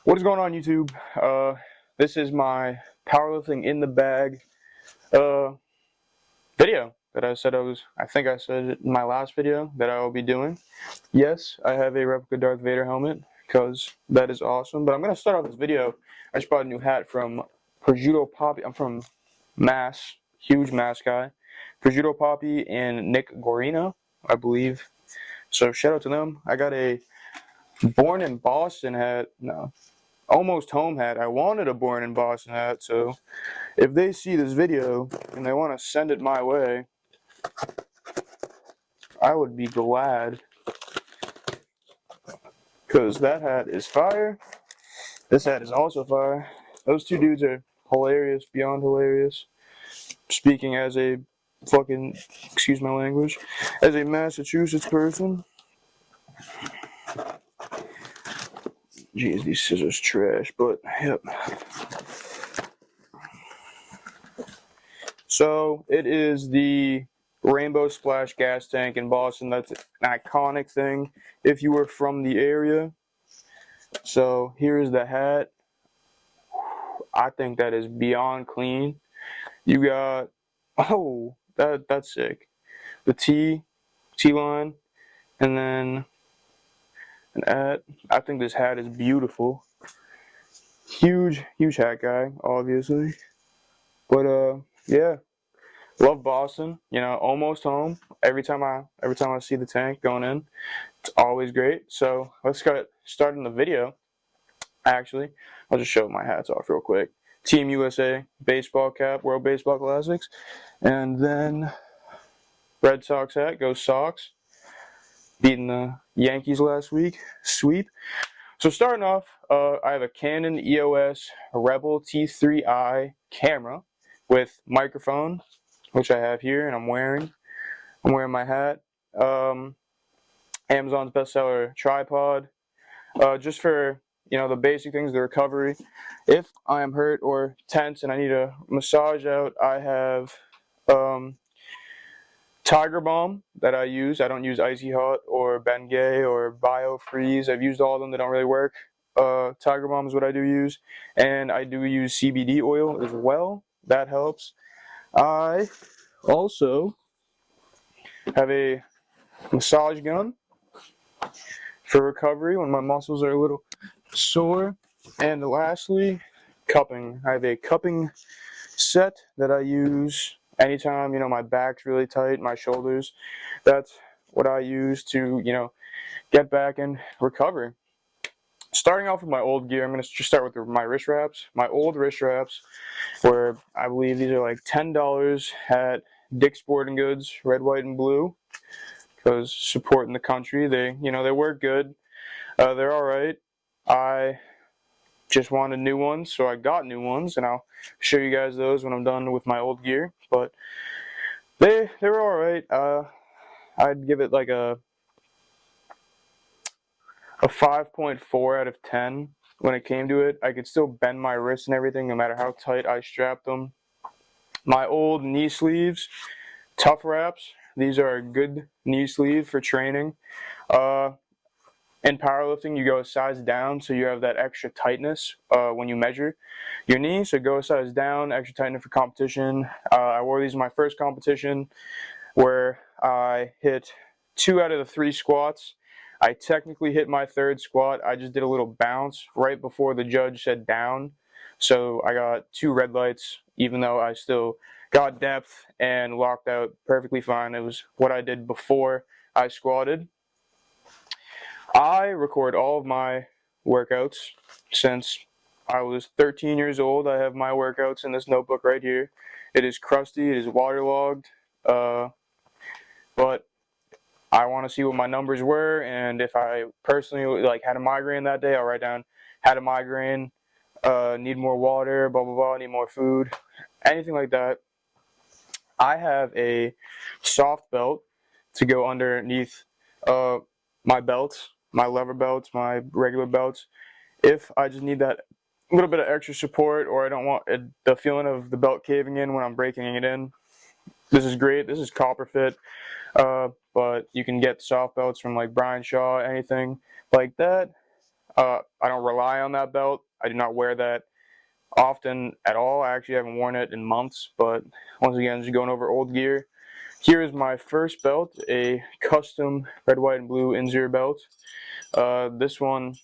What is going on, YouTube? This is my powerlifting in the bag uh, video that I think I said it in my last video that I will be doing. Yes, I have a replica Darth Vader helmet because that is awesome. But I'm going to start off this video. I just bought a new hat from Prosciutto Poppy. I'm from Mass, huge Mass guy. Prosciutto Poppy and Nick Gorino, I believe. So shout out to them. I got a Born in Boston hat. No. Almost home hat. I wanted a Born in Boston hat, so if they see this video and they want to send it my way, I would be glad, because that hat is fire. This hat is also fire. Those two dudes are hilarious, beyond hilarious. Speaking as a fucking, excuse my language, as a Massachusetts person. Jeez, these scissors trash, but yep. So it is the Rainbow Splash gas tank in Boston. That's an iconic thing if you were from the area. So here's the hat. I think that is beyond clean. You got, oh, that's sick. The T-line, and then an at. I think this hat is beautiful. Huge hat guy, obviously. But yeah. Love Boston, almost home. Every time I see the tank going in, it's always great. So let's get started the video. Actually, I'll just show my hats off real quick. Team USA baseball cap, World Baseball Classics, and then Red Sox hat, go Sox. Beating the Yankees last week, sweep. So starting off, I have a Canon EOS Rebel T3i camera with microphone, which I have here, and I'm wearing my hat. Amazon's bestseller tripod, just for the basic things, the recovery. If I am hurt or tense and I need a massage out, I have Tiger Balm that I use. I don't use Icy Hot or Bengay or BioFreeze. I've used all of them. They don't really work. Tiger Balm is what I do use, and I do use CBD oil as well. That helps. I also have a massage gun for recovery when my muscles are a little sore. And lastly, cupping. I have a cupping set that I use anytime, my back's really tight, my shoulders. That's what I use to, get back and recover. Starting off with my old gear, I'm going to just start with my wrist wraps. My old wrist wraps, where I believe these are like $10 at Dick's Sporting Goods, red, white, and blue, because supporting the country. They work good. They're all right. I just wanted new ones, so I got new ones, and I'll show you guys those when I'm done with my old gear. But they were all right. I'd give it like a 5.4 out of 10 when it came to it. I could still bend my wrists and everything, no matter how tight I strapped them. My old knee sleeves, Tough Wraps. These are a good knee sleeve for training. In powerlifting, you go a size down, so you have that extra tightness when you measure your knee. So go a size down, extra tightness for competition. I wore these in my first competition, where I hit 2 out of the 3 squats. I technically hit my third squat. I just did a little bounce right before the judge said down. So I got 2 red lights, even though I still got depth and locked out perfectly fine. It was what I did before I squatted. I record all of my workouts since I was 13 years old. I have my workouts in this notebook right here. It is crusty, it is waterlogged, but I want to see what my numbers were, and if I personally had a migraine that day, I'll write down had a migraine, need more water, blah blah blah, need more food, anything like that. I have a soft belt to go underneath my belts, my lever belts, my regular belts. If I just need that little bit of extra support, or I don't want the feeling of the belt caving in when I'm breaking it in, this is great. This is copper fit, but you can get soft belts from like Brian Shaw, anything like that. I don't rely on that belt. I do not wear that often at all. I actually haven't worn it in months, but once again, just going over old gear. Here is my first belt, a custom red, white, and blue Inzer belt. This one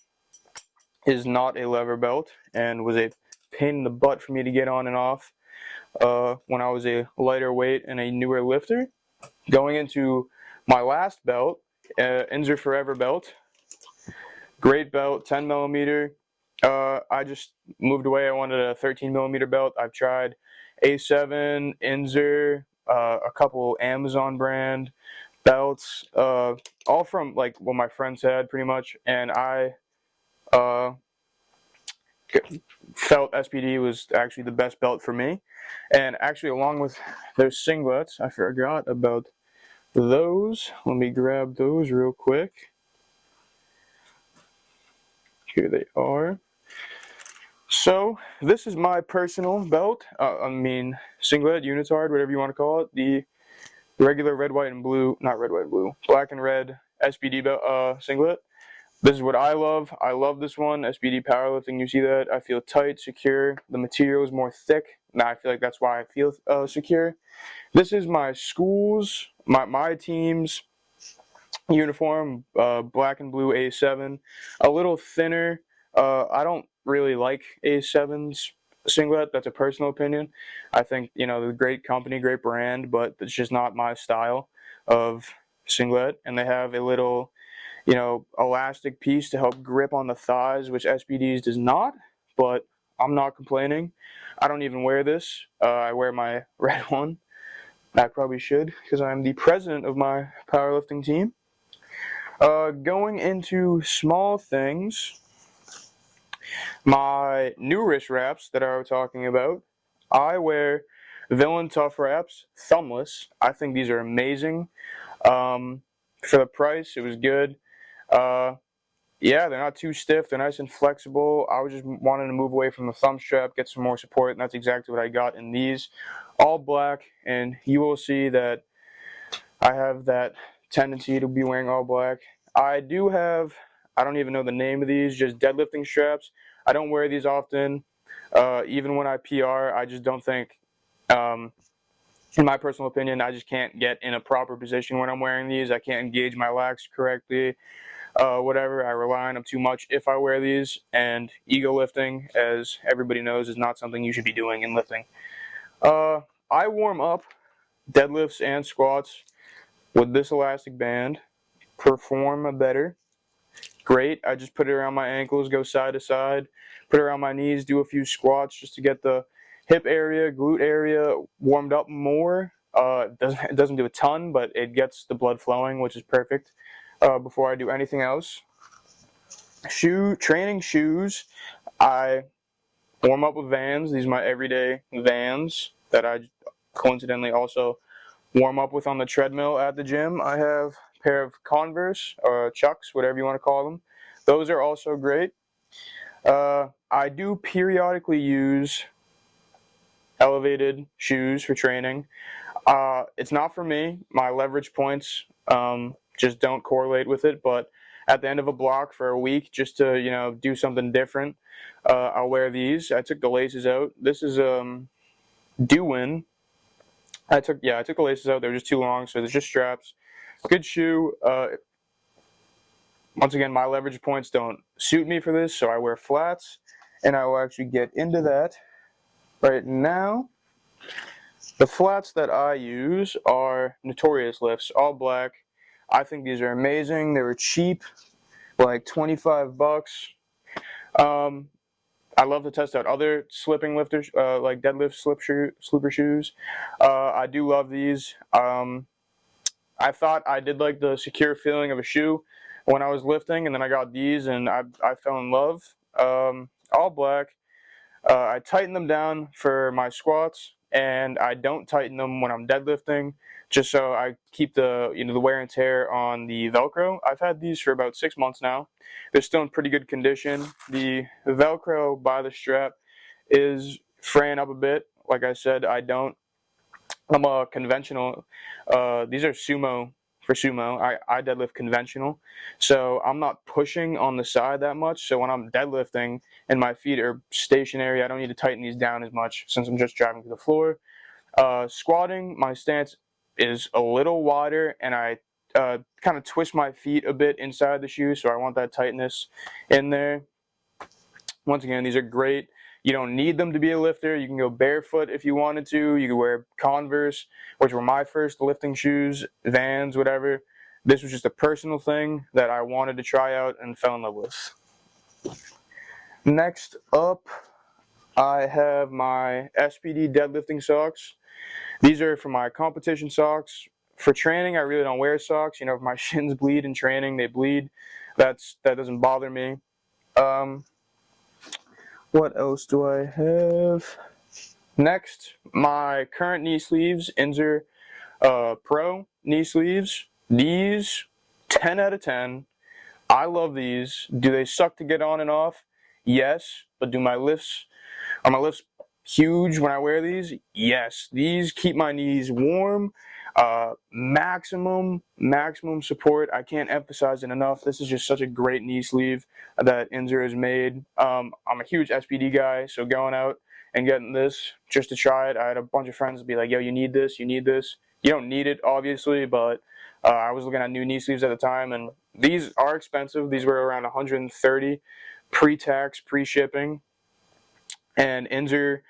is not a lever belt and was a pain in the butt for me to get on and off when I was a lighter weight and a newer lifter. Going into my last belt, Inzer Forever belt. Great belt, 10 millimeter. I just moved away. I wanted a 13 millimeter belt. I've tried A7, Inzer, a couple Amazon brand belts, all from like what my friends had pretty much, and I felt SPD was actually the best belt for me. And actually, along with those singlets, I forgot about those. Let me grab those real quick. Here they are. So this is my personal belt. Singlet, unitard, whatever you want to call it. The regular red, white, and blue, not red, white, and blue, black and red SPD belt, singlet. This is what I love. I love this one, SPD Powerlifting. You see that? I feel tight, secure. The material is more thick. Now I feel like that's why I feel secure. This is my school's, my team's uniform, black and blue A7. A little thinner. I don't really like A7's singlet. That's a personal opinion. I think, they're a great company, great brand, but it's just not my style of singlet. And they have a little elastic piece to help grip on the thighs, which SPD's does not, but I'm not complaining. I don't even wear this. I wear my red one. I probably should, because I'm the president of my powerlifting team. Going into small things, my new wrist wraps that I was talking about, I wear Villain Tough Wraps, thumbless. I think these are amazing. For the price, it was good. Yeah, they're not too stiff. They're nice and flexible. I was just wanting to move away from the thumb strap, get some more support, and that's exactly what I got in these. All black, and you will see that I have that tendency to be wearing all black. I do have, I don't even know the name of these, just deadlifting straps. I don't wear these often. Even when I PR, I just don't think, in my personal opinion, I just can't get in a proper position when I'm wearing these. I can't engage my lats correctly. Whatever, I rely on them too much if I wear these, and ego lifting, as everybody knows, is not something you should be doing in lifting. I warm up deadlifts and squats with this elastic band, perform better. Great, I just put it around my ankles, go side to side, put it around my knees, do a few squats just to get the hip area, glute area warmed up more. It doesn't do a ton, but it gets the blood flowing, which is perfect. Before I do anything else. Training shoes, I warm up with Vans. These are my everyday Vans that I coincidentally also warm up with on the treadmill at the gym. I have a pair of Converse or Chucks, whatever you want to call them. Those are also great. I do periodically use elevated shoes for training. It's not for me. My leverage points just don't correlate with it, but at the end of a block for a week, just to do something different, I'll wear these. I took the laces out. This is Do-Win. I took the laces out. They were just too long, so there's just straps. Good shoe. Once again, my leverage points don't suit me for this, so I wear flats, and I will actually get into that right now. The flats that I use are Notorious Lifts, all black. I think these are amazing. They were cheap, like 25 bucks. I love to test out other slipping lifters, like deadlift slipper shoes. I do love these. I thought I did like the secure feeling of a shoe when I was lifting, and then I got these, and I fell in love. All black. I tighten them down for my squats, and I don't tighten them when I'm deadlifting, just so I keep the the wear and tear on the Velcro. I've had these for about 6 months now. They're still in pretty good condition. The Velcro by the strap is fraying up a bit. Like I said, I'm a conventional. These are sumo for sumo. I deadlift conventional, so I'm not pushing on the side that much. So when I'm deadlifting and my feet are stationary, I don't need to tighten these down as much since I'm just driving to the floor. Squatting, my stance is a little wider, and I kind of twist my feet a bit inside the shoe, so I want that tightness in there. Once again, these are great. You don't need them to be a lifter. You can go barefoot if you wanted to. You can wear Converse, which were my first lifting shoes, Vans, whatever. This was just a personal thing that I wanted to try out and fell in love with. Next up, I have my SPD deadlifting socks. These are for my competition socks. For training, I really don't wear socks. You know, if my shins bleed in training, they bleed. That doesn't bother me. What else do I have? Next, my current knee sleeves, Inzer Pro knee sleeves. These, 10 out of 10. I love these. Do they suck to get on and off? Yes. But are my lifts huge when I wear these? Yes. These keep my knees warm. Maximum support. I can't emphasize it enough. This is just such a great knee sleeve that Inzer has made. I'm a huge SPD guy, so going out and getting this just to try it, I had a bunch of friends be like, yo, you need this, you need this. You don't need it, obviously, but I was looking at new knee sleeves at the time, and these are expensive. These were around $130 pre-tax, pre-shipping. And Inzer,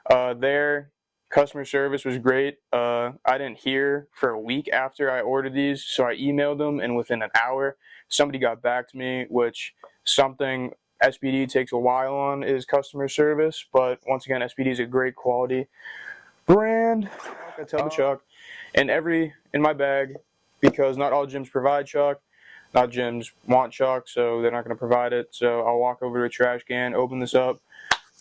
their customer service was great. I didn't hear for a week after I ordered these, so I emailed them, and within an hour, somebody got back to me, which something SPD takes a while on is customer service. But once again, SPD is a great quality brand. I tell the chalk in my bag, because not all gyms provide chalk. Not gyms want chalk, so they're not going to provide it. So I'll walk over to a trash can, open this up,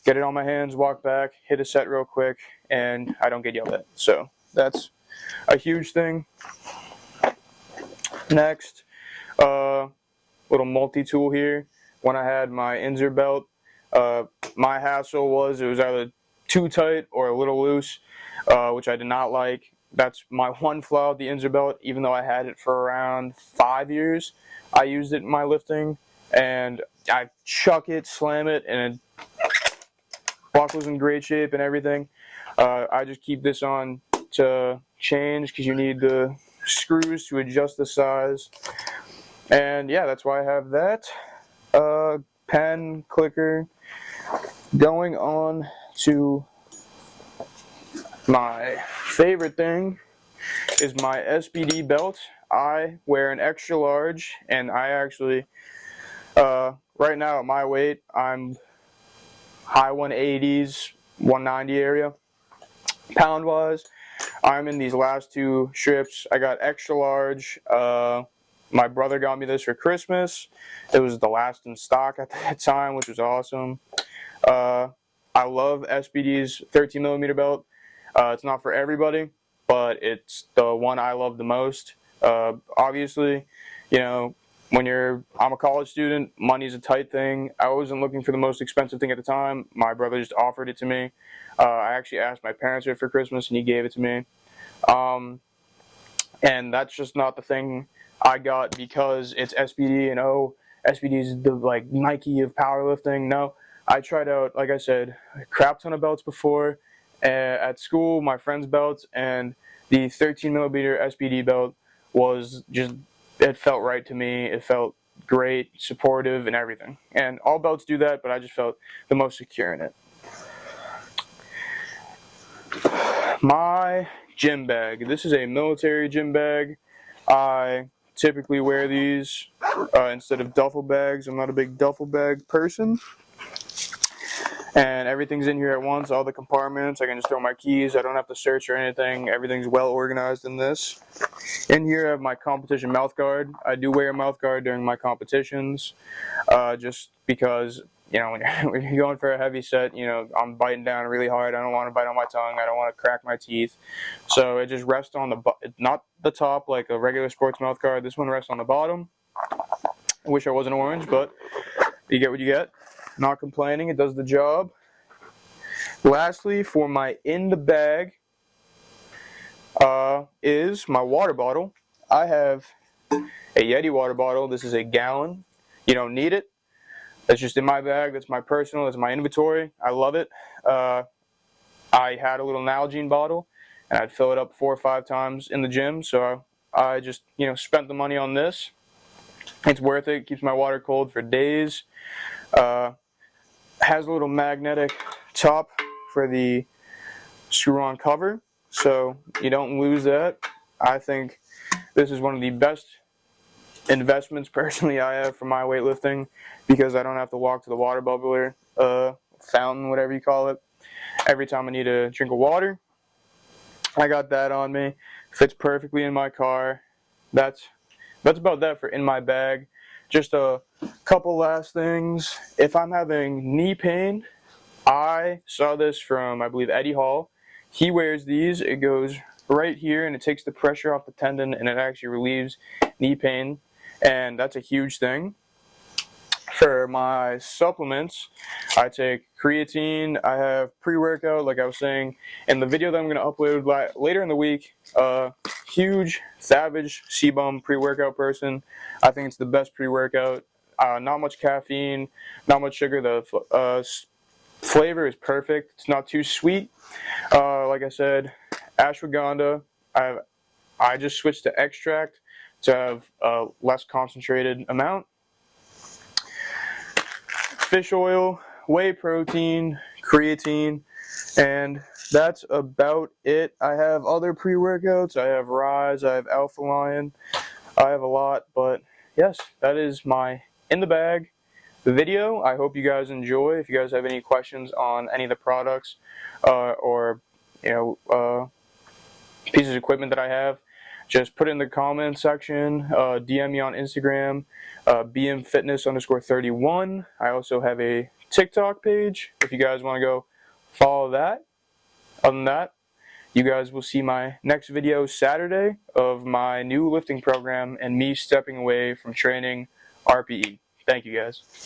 get it on my hands, walk back, hit a set real quick, and I don't get yelled at. So that's a huge thing. Next, little multi-tool here. When I had my Inzer belt, my hassle was it was either too tight or a little loose, which I did not like. That's my one flaw with the Inzer belt. Even though I had it for around 5 years, I used it in my lifting, and I chuck it, slam it, and it buckle's in great shape and everything. I just keep this on to change because you need the screws to adjust the size. And yeah, that's why I have that. Pen, clicker. Going on to my favorite thing is my SPD belt. I wear an extra large, and I actually, right now at my weight, I'm high 180s, 190 area. Pound wise, I'm in these last two strips. I got extra large. My brother got me this for Christmas. It was the last in stock at that time, which was awesome. I love SBD's 13 millimeter belt. It's not for everybody, but it's the one I love the most. Obviously, you know, I'm a college student, money's a tight thing. I wasn't looking for the most expensive thing at the time. My brother just offered it to me. I actually asked my parents for it for Christmas, and he gave it to me. And that's just not the thing I got because it's SPD, and SPD is the like Nike of powerlifting. No, I tried out, like I said, a crap ton of belts before. At school, my friends' belts, and the 13 millimeter SPD belt was just, it felt right to me. It felt great, supportive, and everything. And all belts do that, but I just felt the most secure in it. My gym bag. This is a military gym bag. I typically wear these instead of duffel bags. I'm not a big duffel bag person. And everything's in here at once, all the compartments. I can just throw my keys. I don't have to search or anything. Everything's well organized in this. In here I have my competition mouth guard. I do wear a mouth guard during my competitions, just because, you know, when you're going for a heavy set, you know, I'm biting down really hard. I don't want to bite on my tongue. I don't want to crack my teeth. So it just rests on not the top like a regular sports mouth guard. This one rests on the bottom. I wish I wasn't orange, but you get what you get. Not complaining, it does the job. Lastly, for my in the bag is my water bottle. I have a Yeti water bottle. This is a gallon. You don't need it. That's just in my bag. That's my personal. That's my inventory. I love it. I had a little Nalgene bottle, and I'd fill it up 4 or 5 times in the gym. So I just, spent the money on this. It's worth it. Keeps my water cold for days. Has a little magnetic top for the screw-on cover, so you don't lose that. I think this is one of the best investments personally I have for my weightlifting, because I don't have to walk to the water bubbler, fountain, whatever you call it, every time I need a drink of water. I got that on me. Fits perfectly in my car. That's about that for in my bag. Just a couple last things. If I'm having knee pain, I saw this from, I believe, Eddie Hall. He wears these. It goes right here, and it takes the pressure off the tendon, and it actually relieves knee pain, and that's a huge thing. For my supplements, I take creatine. I have pre-workout, like I was saying in the video that I'm going to upload later in the week. Huge Savage Sebum pre-workout person. I think it's the best pre-workout. Not much caffeine, not much sugar. The flavor is perfect. It's not too sweet. Like I said, ashwagandha. I just switched to extract to have a less concentrated amount. Fish oil, whey protein, creatine, and that's about it. I have other pre-workouts. I have Rise, I have Alpha Lion. I have a lot, but yes, that is my in the bag video. I hope you guys enjoy. If you guys have any questions on any of the products or pieces of equipment that I have, just put it in the comment section. DM me on Instagram, bmfitness_31. I also have a TikTok page if you guys want to go follow that. Other than that, you guys will see my next video Saturday of my new lifting program and me stepping away from training RPE. Thank you guys.